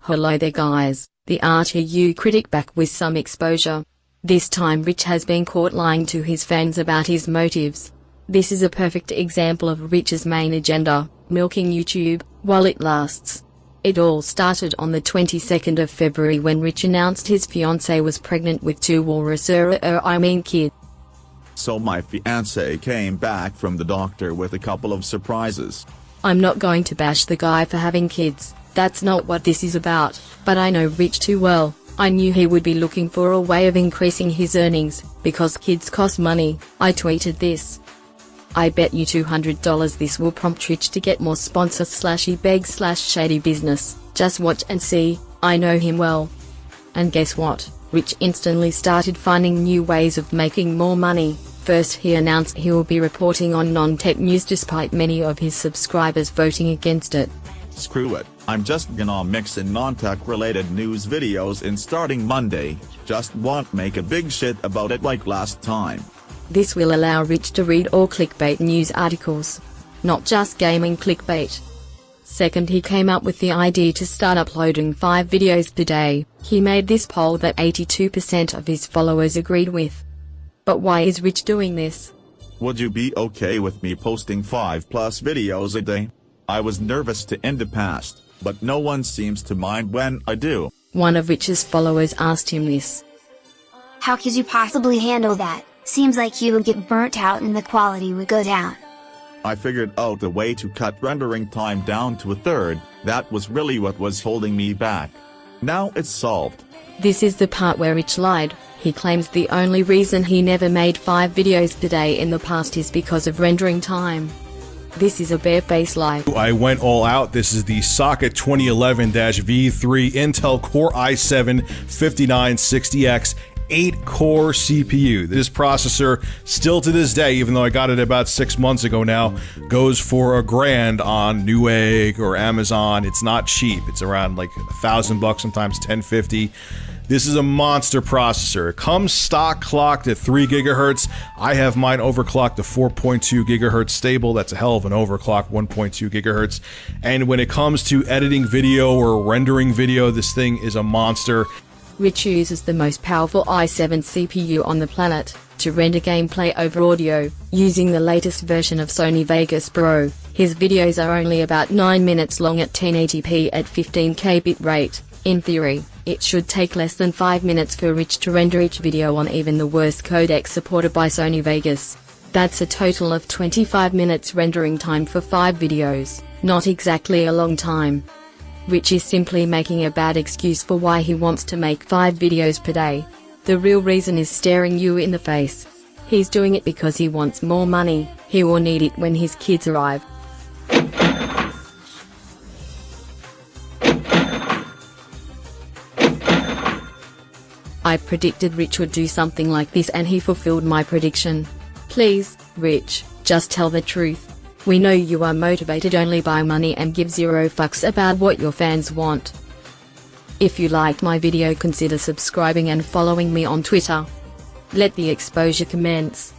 Hello there guys, the RTU critic back with some exposure. This time Rich has been caught lying to his fans about his motives. This is a perfect example of Rich's main agenda, milking YouTube, while it lasts. It all started on the 22nd of February when Rich announced his fiancée was pregnant with two kids. So my fiancée came back from the doctor with a couple of surprises. I'm not going to bash the guy for having kids, that's not what this is about, but I know Rich too well. I knew he would be looking for a way of increasing his earnings, because kids cost money. I tweeted this. I bet you $200 this will prompt Rich to get more sponsor/ebeg/shady business. Just watch and see, I know him well. And guess what? Rich instantly started finding new ways of making more money. First he announced he will be reporting on non-tech news despite many of his subscribers voting against it. Screw it, I'm just gonna mix in non-tech related news videos in starting Monday, just won't make a big shit about it like last time. This will allow Rich to read all clickbait news articles, not just gaming clickbait. Second, he came up with the idea to start uploading 5 videos per day. He made this poll that 82% of his followers agreed with. But why is Rich doing this? Would you be okay with me posting 5+ videos a day? I was nervous to in the past, but no one seems to mind when I do. One of Rich's followers asked him this. How could you possibly handle that? Seems like you would get burnt out and the quality would go down. I figured out a way to cut rendering time down to a third. That was really what was holding me back. Now it's solved. This is the part where Rich lied. He claims the only reason he never made 5 videos per day in the past is because of rendering time. This is a bare-faced lie. I went all out. This is the Socket 2011-V3 Intel Core i7-5960X 8-core CPU. This processor, still to this day, even though I got it about 6 months ago now, goes for $1,000 on Newegg or Amazon. It's not cheap. It's around like $1,000, sometimes $1,050. This is a monster processor. It comes stock clocked at 3 GHz. I have mine overclocked to 4.2 GHz stable. That's a hell of an overclock, 1.2 GHz. And when it comes to editing video or rendering video, this thing is a monster. Rich uses the most powerful i7 CPU on the planet to render gameplay over audio, using the latest version of Sony Vegas Pro. His videos are only about 9 minutes long at 1080p at 15K bitrate. In theory, it should take less than 5 minutes for Rich to render each video on even the worst codec supported by Sony Vegas. That's a total of 25 minutes rendering time for 5 videos, not exactly a long time. Rich is simply making a bad excuse for why he wants to make 5 videos per day. The real reason is staring you in the face. He's doing it because he wants more money. He will need it when his kids arrive. I predicted Rich would do something like this and he fulfilled my prediction. Please, Rich, just tell the truth. We know you are motivated only by money and give 0 fucks about what your fans want. If you liked my video, consider subscribing and following me on Twitter. Let the exposure commence.